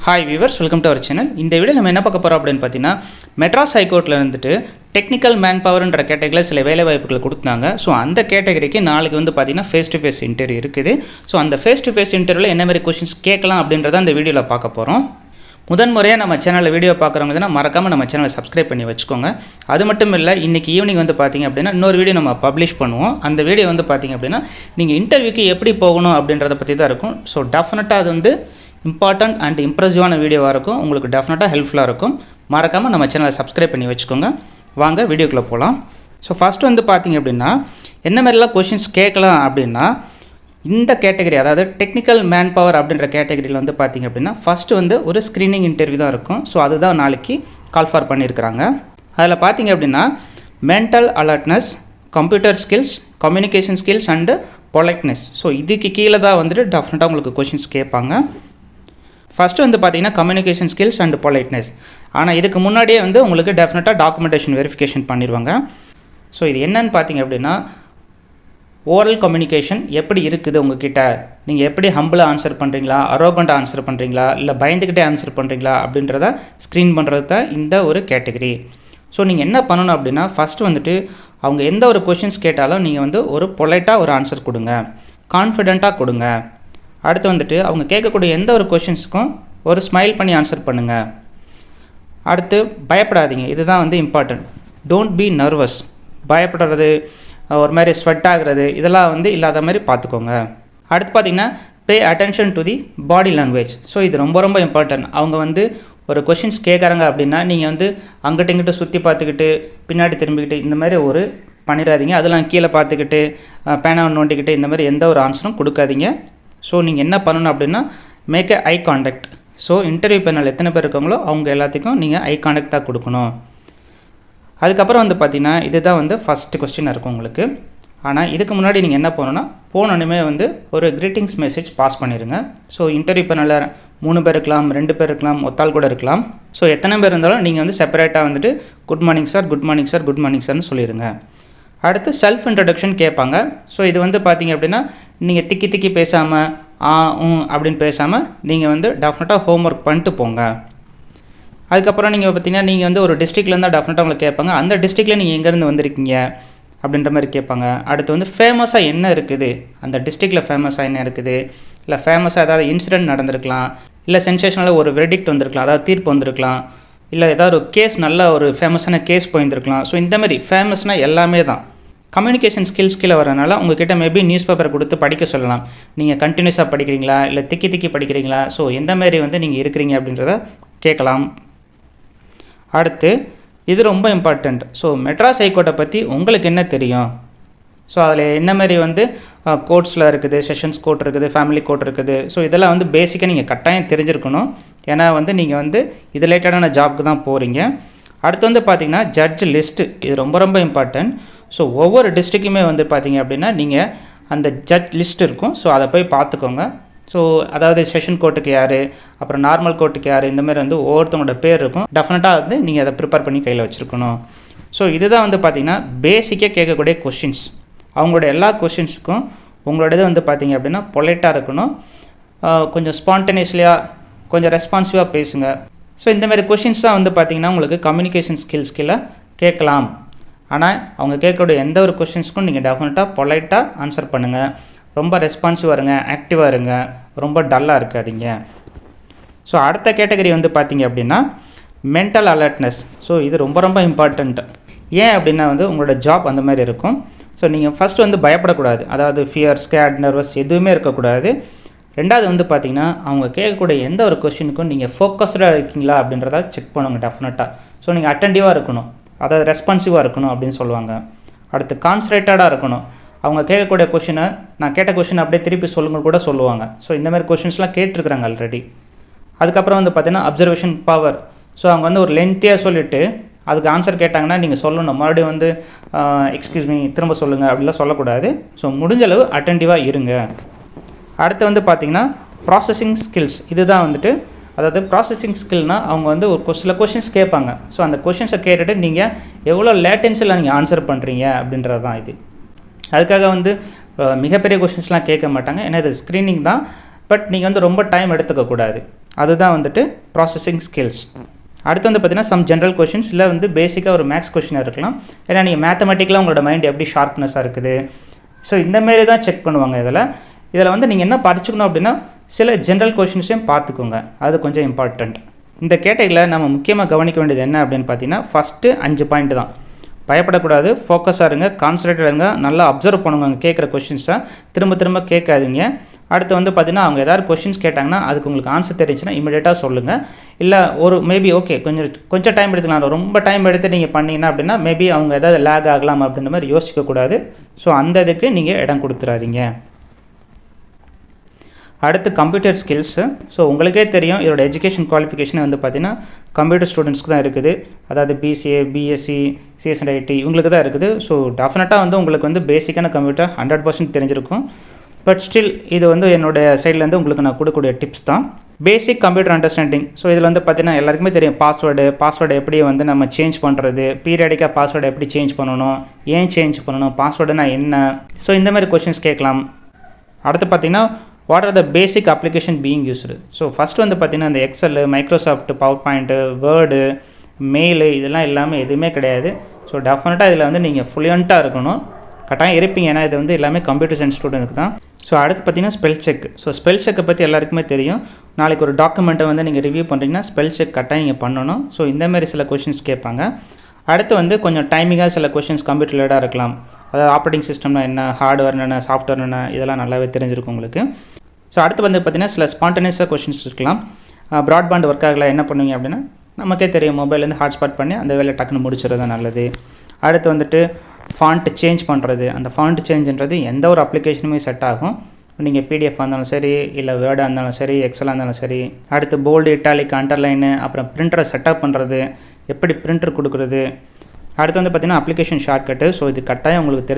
Hi viewers, welcome to our channel. இந்த video நம்ம என்ன பார்க்க போகிறோம் அப்படின்னு பார்த்தீங்கன்னா, மெட்ராஸ் ஹைகோர்ட்டில் இருந்துட்டு டெக்னிக்கல் மேன் பவர்ன்ற கேட்டகரியில் சில வேலை வாய்ப்புகளை கொடுத்தாங்க. ஸோ அந்த கேட்டகரிக்கு நாளைக்கு வந்து பார்த்தீங்கன்னா ஃபேஸ் டு ஃபேஸ் இன்டர்வியூ இருக்குது. ஸோ அந்த ஃபேஸ் டு ஃபேஸ் இன்டர்வியூவில் என்ன மாதிரி கொஷின்ஸ் கேட்கலாம் அப்படின்றத அந்த வீடியோவில் பார்க்க போகிறோம். முதன்முறையாக நம்ம சேனலில் வீடியோ பார்க்குறவங்க தான் மறக்காமல் நம்ம சேனலை சப்ஸ்கிரைப் பண்ணி வச்சுக்கோங்க. அது மட்டும் இல்லை, இன்றைக்கி ஈவினிங் வந்து பார்த்திங்க அப்படின்னா இன்னொரு வீடியோ நம்ம பப்ளிஷ் பண்ணுவோம். அந்த வீடியோ வந்து பார்த்திங்க அப்படின்னா நீங்கள் இன்டர்வியூக்கு எப்படி போகணும் அப்படின்றத பற்றி தான் இருக்கும். ஸோ டெஃபினட்டாக அது வந்து இம்பார்ட்டன்ட் அண்ட் இம்ப்ரெசிவான வீடியோவாக இருக்கும். உங்களுக்கு டெஃபினட்டாக ஹெல்ப்ஃபுல்லாக இருக்கும். மறக்காமல் நம்ம சேனலை சப்ஸ்கிரைப் பண்ணி வச்சுக்கோங்க. வாங்க வீடியோக்குள்ளே போகலாம். ஸோ ஃபஸ்ட்டு வந்து பார்த்திங்க அப்படின்னா என்ன மாதிரிலாம் கொஷின்ஸ் கேட்கலாம் அப்படின்னா, இந்த கேட்டகரி அதாவது டெக்னிக்கல் மேன் பவர் அப்படின்ற கேட்டகரியில் வந்து பார்த்திங்க அப்படின்னா ஃபஸ்ட்டு வந்து ஒரு ஸ்க்ரீனிங் இன்டர்வியூ தான் இருக்கும். ஸோ அதுதான் நாளைக்கு கால் ஃபார் பண்ணியிருக்கிறாங்க. அதில் பார்த்திங்க அப்படின்னா mental alertness, computer skills, communication skills and politeness. So இதுக்கு கீழே தான் வந்துட்டு டெஃபினட்டாக உங்களுக்கு கொஷின்ஸ் கேட்பாங்க. ஃபஸ்ட்டு வந்து பார்த்திங்கன்னா கம்யூனிகேஷன் ஸ்கில்ஸ் அண்ட் பொலைட்னஸ். ஆனால் இதுக்கு முன்னாடியே வந்து உங்களுக்கு டெஃபினட்டாக டாக்குமெண்டேஷன் வெரிஃபிகேஷன் பண்ணிடுவாங்க. ஸோ இது என்னன்னு பார்த்திங்க அப்படின்னா, ஓரல் கம்யூனிகேஷன் எப்படி இருக்குது உங்ககிட்ட, நீங்கள் எப்படி ஹம்பிளாக ஆன்சர் பண்ணுறீங்களா, அரோகண்ட்டாக ஆன்சர் பண்ணுறீங்களா, இல்லை பயந்துக்கிட்டே ஆன்சர் பண்ணுறீங்களா அப்படின்றத ஸ்க்ரீன் பண்ணுறது தான் இந்த ஒரு கேட்டகரி. ஸோ நீங்கள் என்ன பண்ணணும் அப்படின்னா, ஃபஸ்ட்டு வந்துட்டு அவங்க எந்த ஒரு கொஷின்ஸ் கேட்டாலும் நீங்கள் வந்து ஒரு பொலைட்டாக ஒரு ஆன்சர் கொடுங்க, கான்ஃபிடெண்ட்டாக கொடுங்க. அடுத்து வந்துட்டு அவங்க கேட்கக்கூடிய எந்த ஒரு கொஷின்ஸுக்கும் ஒரு ஸ்மைல் பண்ணி ஆன்சர் பண்ணுங்கள். அடுத்து பயப்படாதீங்க, இதுதான் வந்து இம்பார்ட்டன்ட். Don't be nervous. பயப்படுறது, ஒரு மாதிரி ஸ்வெட் ஆகிறது, இதெல்லாம் வந்து இல்லாத மாதிரி பார்த்துக்கோங்க. அடுத்து பார்த்திங்கன்னா pay attention to the body language. So இது ரொம்ப ரொம்ப இம்பார்ட்டன்ட். அவங்க வந்து ஒரு கொஷின்ஸ் கேட்குறாங்க அப்படின்னா நீங்கள் வந்து அங்கிட்ட இங்கிட்ட சுற்றி பார்த்துக்கிட்டு பின்னாடி திரும்பிக்கிட்டு இந்த மாதிரி ஒரு பண்ணிடாதீங்க. அதெல்லாம் கீழே பார்த்துக்கிட்டு பேனாவை நோண்டிக்கிட்டு இந்த மாதிரி எந்த ஒரு ஆன்சரும் கொடுக்காதீங்க. ஸோ நீங்கள் என்ன பண்ணணும் அப்படின்னா make a eye contact. So interview panel எத்தனை பேர் இருக்காங்களோ அவங்க எல்லாத்துக்கும் நீங்கள் ஐ கான்டாக்டாக கொடுக்கணும். அதுக்கப்புறம் வந்து பார்த்திங்கன்னா இதுதான் வந்து ஃபஸ்ட்டு கொஸ்டினாக இருக்கும் உங்களுக்கு. ஆனால் இதுக்கு முன்னாடி நீங்கள் என்ன பண்ணணும்னா, போனோன்னுமே வந்து ஒரு கிரீட்டிங்ஸ் மெசேஜ் பாஸ் பண்ணிடுங்க. ஸோ இன்டர்வியூ பேனலில் 3 பேர் இருக்கலாம், 2 பேர் இருக்கலாம், ஒத்தாள் கூட இருக்கலாம். ஸோ எத்தனை பேர் இருந்தாலும் நீங்கள் வந்து செப்பரேட்டாக வந்துட்டு good morning sir, good morning sir, good morning சார்னு சொல்லிடுங்க. அடுத்து செல்ஃப் இன்ட்ரடக்ஷன் கேட்பாங்க. ஸோ இது வந்து பார்த்திங்க அப்படின்னா நீங்கள் திக்கி பேசாமல் அப்படின்னு பேசாமல் நீங்கள் வந்து டெஃபினட்டாக ஹோம் ஒர்க் பண்ணிட்டு போங்க. அதுக்கப்புறம் நீங்கள் பார்த்திங்கன்னா நீங்கள் வந்து ஒரு டிஸ்ட்ரிக்ட்லேருந்து தான் டெஃபினட்டாக உங்களுக்கு கேட்பாங்க. அந்த டிஸ்ட்ரிக்டில் நீங்கள் எங்கேருந்து வந்திருக்கீங்க அப்படின்ற மாதிரி கேட்பாங்க. அடுத்து வந்து ஃபேமஸாக என்ன இருக்குது, அந்த டிஸ்ட்ரிக்டில் ஃபேமஸாக என்ன இருக்குது, இல்லை ஃபேமஸாக ஏதாவது இன்சிடென்ட் நடந்திருக்கலாம், இல்லை சென்சேஷனலாக ஒரு வெர்டிக்ட் வந்திருக்கலாம், அதாவது தீர்ப்பு வந்திருக்கலாம், இல்லை ஏதாவது ஒரு கேஸ், நல்ல ஒரு ஃபேமஸான கேஸ் போயிருந்துருக்கலாம். ஸோ இந்த மாதிரி ஃபேமஸ்னால் எல்லாமே தான். கம்யூனிகேஷன் ஸ்கில்ஸ் கீழே வரனால உங்கள்கிட்ட மேபி நியூஸ் பேப்பர் கொடுத்து படிக்க சொல்லலாம். நீங்கள் கண்டினியூஸாக படிக்கிறீங்களா, இல்லை திக்கி படிக்கிறீங்களா, ஸோ எந்த மாதிரி வந்து நீங்கள் இருக்கிறீங்க அப்படின்றத கேட்கலாம். அடுத்து இது ரொம்ப இம்பார்ட்டண்ட். ஸோ மெட்ராஸ் ஹைகோர்ட்டை பற்றி உங்களுக்கு என்ன தெரியும், ஸோ அதில் என்ன மாதிரி வந்து கோர்ட்ஸில் இருக்குது, செஷன்ஸ் கோர்ட் இருக்குது, ஃபேமிலி கோர்ட் இருக்குது. ஸோ இதெல்லாம் வந்து பேசிக்காக நீங்கள் கட்டாயம் தெரிஞ்சிருக்கணும். ஏன்னா வந்து நீங்கள் வந்து இது ரிலேட்டடான ஜாப்க்கு தான் போகிறீங்க. அடுத்து வந்து பார்த்திங்கன்னா ஜட்ஜ் லிஸ்ட்டு, இது ரொம்ப ரொம்ப இம்பார்ட்டன்ட். ஸோ ஒவ்வொரு டிஸ்ட்ரிக்குமே வந்து பார்த்திங்க அப்படின்னா நீங்கள் அந்த ஜட்ஜ் லிஸ்ட் இருக்கும். ஸோ அதை போய் பார்த்துக்கோங்க. ஸோ அதாவது செஷன் கோர்ட்டுக்கு யார், அப்புறம் நார்மல் கோர்ட்டுக்கு யார், இந்த மாதிரி வந்து ஒவ்வொருத்தவங்களோட பேர் இருக்கும். டெஃபினட்டாக வந்து நீங்கள் அதை ப்ரிப்பேர் பண்ணி கையில் வச்சுருக்கணும். ஸோ இதுதான் வந்து பார்த்திங்கன்னா பேசிக்காக கேட்கக்கூடிய கொஷின்ஸ். அவங்களோட எல்லா கொஷின்ஸுக்கும் உங்களோடது வந்து பார்த்திங்க அப்படின்னா பொலைட்டாக இருக்கணும், கொஞ்சம் ஸ்பான்டேனியஸ்லியாக கொஞ்சம் ரெஸ்பான்சிவாக பேசுங்க. ஸோ இந்தமாதிரி கொஷின்ஸ் தான் வந்து பார்த்திங்கன்னா உங்களுக்கு கம்யூனிகேஷன் ஸ்கில்ஸ் கீழே கேட்கலாம். ஆனால் அவங்க கேட்கக்கூடிய எந்த ஒரு கொஷின்ஸ்க்கும் நீங்கள் டெஃபினட்டாக பொலைட்டாக ஆன்சர் பண்ணுங்கள். ரொம்ப ரெஸ்பான்சிவாக இருங்க, ஆக்டிவாக இருங்க, ரொம்ப டல்லாக இருக்காதீங்க. ஸோ அடுத்த கேட்டகரி வந்து பார்த்திங்க அப்படின்னா மென்டல் அலர்ட்னஸ். ஸோ இது ரொம்ப ரொம்ப இம்பார்ட்டண்ட். ஏன் அப்படின்னா வந்து உங்களோட ஜாப் அந்த மாதிரி இருக்கும். ஸோ நீங்கள் ஃபஸ்ட்டு வந்து பயப்படக்கூடாது, அதாவது ஃபியர், ஸ்கேட், நர்வஸ் எதுவுமே இருக்கக்கூடாது. ரெண்டாவது வந்து பார்த்திங்கன்னா அவங்க கேட்கக்கூடிய எந்த ஒரு கொஷினுக்கும் நீங்கள் ஃபோக்கஸ்டாக இருக்கீங்களா அப்படின்றத செக் பண்ணுங்க டெஃபினட்டாக. ஸோ நீங்கள் அட்டென்டிவாக இருக்கணும், அதாவது ரெஸ்பான்சிவாக இருக்கணும் அப்படின்னு சொல்லுவாங்க. அடுத்து கான்சன்ட்ரேட்டடாக இருக்கணும். அவங்க கேட்கக்கூடிய கொஷினை நான் கேட்ட கொஷின் அப்படியே திருப்பி சொல்லுங்க கூட சொல்லுவாங்க. ஸோ இந்தமாதிரி கொஷின்ஸ்லாம் கேட்டிருக்கிறாங்க ஆல்ரெடி. அதுக்கப்புறம் வந்து பார்த்திங்கன்னா அப்சர்வேஷன் பவர். ஸோ அவங்க வந்து ஒரு லென்த்தியாக சொல்லிவிட்டு அதுக்கு ஆன்சர் கேட்டாங்கன்னா நீங்கள் சொல்லணும், மறுபடியும் வந்து எக்ஸ்கியூஸ் மீ திரும்ப சொல்லுங்கள் அப்படிலாம் சொல்லக்கூடாது. ஸோ முடிஞ்சளவு அட்டென்டிவாக இருங்க. அடுத்து வந்து பார்த்திங்கன்னா ப்ராசஸிங் ஸ்கில்ஸ். இதுதான் வந்துட்டு அதாவது ப்ராசஸிங் ஸ்கில்னால் அவங்க வந்து ஒரு சில கொஷின்ஸ் கேட்பாங்க. ஸோ அந்த கொஷின்ஸை கேட்டுட்டு நீங்கள் எவ்வளோ லேட்டன்ஸில் நீங்கள் ஆன்சர் பண்ணுறீங்க அப்படின்றது தான் இது. அதுக்காக வந்து மிகப்பெரிய கொஷின்ஸ்லாம் கேட்க மாட்டாங்க, ஏன்னா இது ஸ்க்ரீனிங் தான். பட் நீங்கள் வந்து ரொம்ப டைம் எடுத்துக்கக்கூடாது. அதுதான் வந்துட்டு ப்ராசஸிங் ஸ்கில்ஸ். அடுத்து வந்து பார்த்தீங்கன்னா சம் ஜென்ரல் கொஷின்ஸ் இல்லை வந்து பேசிக்காக ஒரு மேக்ஸ் கொஷினாக இருக்கலாம். ஏன்னா நீங்கள் மேத்தமெட்டிக்கலாக உங்களோட மைண்ட் எப்படி ஷார்ப்னஸாக இருக்குது, ஸோ இந்தமாரி தான் செக் பண்ணுவாங்க. இதில் வந்து நீங்கள் என்ன படிச்சுக்கணும் அப்படின்னா சில ஜென்ரல் கொஷின்ஸையும் பார்த்துக்கோங்க, அது கொஞ்சம் இம்பார்ட்டண்ட். இந்த கேட்டகரியில் நம்ம முக்கியமாக கவனிக்க வேண்டியது என்ன அப்படின்னு பார்த்தீங்கன்னா ஃபஸ்ட்டு 5 பாயிண்ட் தான். பயப்படக்கூடாது, ஃபோக்கஸாக இருங்க, கான்சன்ட்ரேட்டாக இருங்க, நல்லா அப்சர்வ் பண்ணுவாங்க கேட்குற கொஷின்ஸை, திரும்ப திரும்ப கேட்காதீங்க. அடுத்து வந்து பார்த்தீங்கன்னா அவங்க ஏதாவது கொஷின்ஸ் கேட்டாங்கன்னா அதுக்கு உங்களுக்கு ஆன்சர் தெரிஞ்சுன்னா இமீடியட்டாக சொல்லுங்கள். இல்லை ஒரு மேபி ஓகே கொஞ்சம் டைம் எடுத்துக்கலாம், ரொம்ப டைம் எடுத்து நீங்கள் பண்ணிங்கன்னா அப்படின்னா மேபி அவங்க ஏதாவது லேக் ஆகலாம் அப்படின்ற மாதிரி யோசிக்கக்கூடாது. ஸோ அந்த இதுக்கு நீங்கள் இடம் கொடுத்துறாதீங்க. அடுத்து கம்ப்யூட்டர் ஸ்கில்ஸு. ஸோ உங்களுக்கே தெரியும் இதோட எஜுகேஷன் குவாலிஃபிகேஷன் வந்து பார்த்தீங்கன்னா கம்ப்யூட்டர் ஸ்டூடெண்ட்ஸ்க்கு தான் இருக்குது. அதாவது பிசிஏ, பிஎஸ்சி, சிஎஸ்ஐடி இவங்களுக்கு தான் இருக்குது. ஸோ டெஃபினட்டாக வந்து உங்களுக்கு வந்து பேசிக்கான கம்ப்யூட்டர் 100% தெரிஞ்சிருக்கும். பட் ஸ்டில் இது வந்து என்னோடய சைட்லேருந்து உங்களுக்கு நான் கொடுக்கக்கூடிய டிப்ஸ் தான். Basic computer understanding. ஸோ இதில் வந்து பார்த்தீங்கன்னா எல்லாருக்குமே தெரியும் பாஸ்வேர்டு எப்படி வந்து நம்ம சேஞ்ச் பண்ணுறது, பீரியாடிக்காக பாஸ்வேர்டை எப்படி சேஞ்ச் பண்ணணும், ஏன் சேஞ்ச் பண்ணணும், பாஸ்வேர்டுனா என்ன, ஸோ இந்த மாதிரி கொஷின்ஸ் கேட்கலாம். அடுத்து பார்த்தீங்கன்னா what are the basic application being used. So first வந்து பார்த்தீங்கன்னா இந்த excel, Microsoft PowerPoint, word, mail இதெல்லாம் எல்லாமே எதுவுமே கிடையாது. ஸோ டெஃபினட்டாக இதில் வந்து நீங்கள் ஃப்ளூயண்ட்டாக இருக்கணும், கட்டாயம் இருப்பீங்க. ஏன்னா இது வந்து எல்லாமே கம்ப்யூட்டர் சயின்ஸ் ஸ்டூடெண்ட்க்கு தான். ஸோ அடுத்து பார்த்தீங்கன்னா ஸ்பெல் செக். ஸோ ஸ்பெல் செக்கை பற்றி எல்லாருக்குமே தெரியும். நாளைக்கு ஒரு டாக்குமெண்ட்டை வந்து நீங்கள் ரிவ்யூ பண்ணுறீங்கன்னா ஸ்பெல் செக் கட்டாயம் நீங்கள் பண்ணணும். ஸோ இந்தமாரி சில கொஷின்ஸ் கேட்பாங்க. அடுத்து வந்து கொஞ்சம் டைமிங்காக சில கொஷின்ஸ் கம்ப்யூட்டர் ரிலேட்டடாக இருக்கலாம். அதாவது ஆப்ரேட்டிங் சிஸ்டம்னா என்ன, ஹார்ட்வேர் என்ன, சாஃப்ட்வேர் என்ன, இதெல்லாம் நல்லாவே தெரிஞ்சிருக்கும் உங்களுக்கு. ஸோ அடுத்து வந்து பார்த்திங்கன்னா சில ஸ்பான்டனியஸாக கொஷின்ஸ் இருக்கலாம். ப்ராட்பேண்ட் ஒர்க் ஆகல என்ன பண்ணுவீங்க அப்படின்னா நமக்கே தெரியும், மொபைல்லேருந்து ஹாட்ஸ்பாட் பண்ணி அந்த வேலை டக்குன்னு முடிச்சுறது தான் நல்லது. அடுத்து வந்துட்டு ஃபாண்ட் சேஞ்ச் பண்ணுறது. அந்த ஃபாண்ட் சேஞ்சுன்றது எந்த ஒரு அப்ளிகேஷனுமே செட் ஆகும். நீங்கள் பிடிஎஃப் இருந்தாலும் சரி, இல்லை வேர்டாக இருந்தாலும் சரி, எக்ஸலாக இருந்தாலும் சரி. அடுத்து போல்டு, இட்டாலிக், அண்டர்லைனு, அப்புறம் பிரிண்டரை செட்டப் பண்ணுறது, எப்படி பிரிண்டர் கொடுக்குறது. அடுத்து வந்து பார்த்திங்கன்னா அப்ளிகேஷன் ஷார்ட்கட்டு. ஸோ இது கட்டாயம் உங்களுக்கு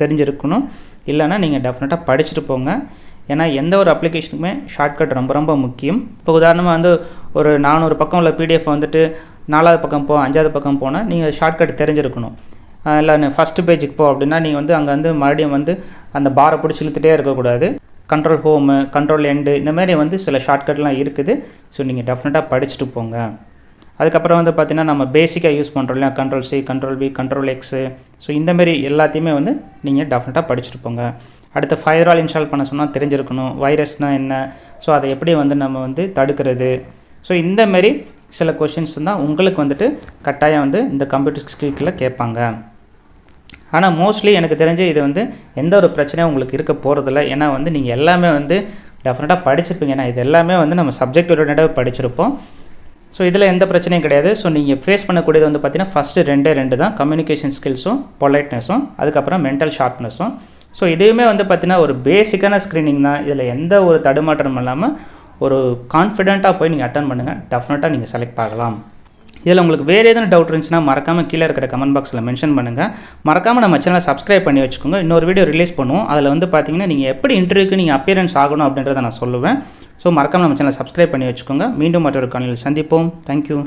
தெரிஞ்சிருக்கணும். இல்லைனா நீங்கள் டெஃபினட்டாக படிச்சுட்டு போங்க. ஏன்னா எந்த ஒரு அப்ளிகேஷனுக்குமே ஷார்ட்கட் ரொம்ப ரொம்ப முக்கியம். இப்போ உதாரணமாக வந்து ஒரு 400 பக்கம் உள்ள பிடிஎஃப் வந்துட்டு 4வது பக்கம் 5வது பக்கம் போனால் நீங்கள் ஷார்ட்கட் தெரிஞ்சிருக்கணும். இல்லை ஃபஸ்ட்டு பேஜுக்கு போ அப்படின்னா நீங்கள் வந்து அங்கே வந்து மறுபடியும் வந்து அந்த பாரை பிடிச்சி இழுத்துகிட்டே இருக்கக்கூடாது. கண்ட்ரோல் ஹோமு, கண்ட்ரோல் எண்டு, இந்தமாரி வந்து சில ஷார்ட்கட்லாம் இருக்குது. ஸோ நீங்கள் டெஃபினட்டாக படிச்சுட்டு போங்க. அதுக்கப்புறம் வந்து பார்த்திங்கன்னா நம்ம பேசிக்காக யூஸ் பண்ணுறோம் இல்லையா, control C, control V, control x. So இந்தமாரி எல்லாத்தையுமே வந்து நீங்கள் டெஃபினட்டாக படிச்சுட்டு போங்க. அடுத்து ஃபயர்வால் இன்ஸ்டால் பண்ண சொன்னால் தெரிஞ்சிருக்கணும். வைரஸ்னால் என்ன, ஸோ அதை எப்படி வந்து நம்ம வந்து தடுக்கிறது. ஸோ இந்தமாரி சில கொஷின்ஸ் தான் உங்களுக்கு வந்துட்டு கட்டாயம் வந்து இந்த கம்ப்யூட்டர் ஸ்கில்ஸில் கேட்பாங்க. ஆனால் மோஸ்ட்லி எனக்கு தெரிஞ்சு இது வந்து எந்த ஒரு பிரச்சனையும் உங்களுக்கு இருக்க போகிறதில்ல. ஏன்னா வந்து நீங்கள் எல்லாமே வந்து டெஃபினட்டாக படிச்சிருப்பீங்க. ஏன்னா இது எல்லாமே வந்து நம்ம சப்ஜெக்ட் ஓரியன்டாக படிச்சிருப்போம். ஸோ இதில் எந்த பிரச்சனையும் கிடையாது. ஸோ நீங்கள் ஃபேஸ் பண்ணக்கூடியது வந்து பார்த்திங்கன்னா ஃபஸ்ட்டு 2 தான், கம்யூனிகேஷன் ஸ்கில்ஸும் பொலைட்னஸும், அதுக்கப்புறம் மென்டல் ஷார்ப்னஸும். ஸோ இதுவுமே வந்து பார்த்திங்கன்னா ஒரு பேசிக்கான ஸ்க்ரீனிங் தான். இதில் எந்த ஒரு தடுமாற்றமும் இல்லாமல் ஒரு கான்ஃபிடென்ட்டாக போய் நீங்கள் அட்டன் பண்ணுங்கள், டெஃபினட்டாக நீங்கள் செலக்ட் ஆகலாம். இதில் உங்களுக்கு வேறு எதுவும் டவுட் இருந்துச்சுன்னா மறக்காமல் கீழே இருக்கிற கமெண்ட் பாக்ஸில் மென்ஷன் பண்ணுங்கள். மறக்காமல் நம்ம சேனலை சப்ஸ்கிரைப் பண்ணி வச்சுக்கோங்க. இன்னொரு வீடியோ ரிலீஸ் பண்ணுவோம். அதில் வந்து பார்த்தீங்கன்னா நீங்கள் எப்படி இன்டர்வியூக்கு நீங்கள் அப்பியரன்ஸ் ஆகணும் அப்படின்றத நான் சொல்லுவேன். ஸோ மறக்காமல் நம்ம சேனலை சப்ஸ்கிரைப் பண்ணி வச்சுக்கோங்க. மீண்டும் மற்றொரு காணொளியில் சந்திப்போம். தேங்க்யூ.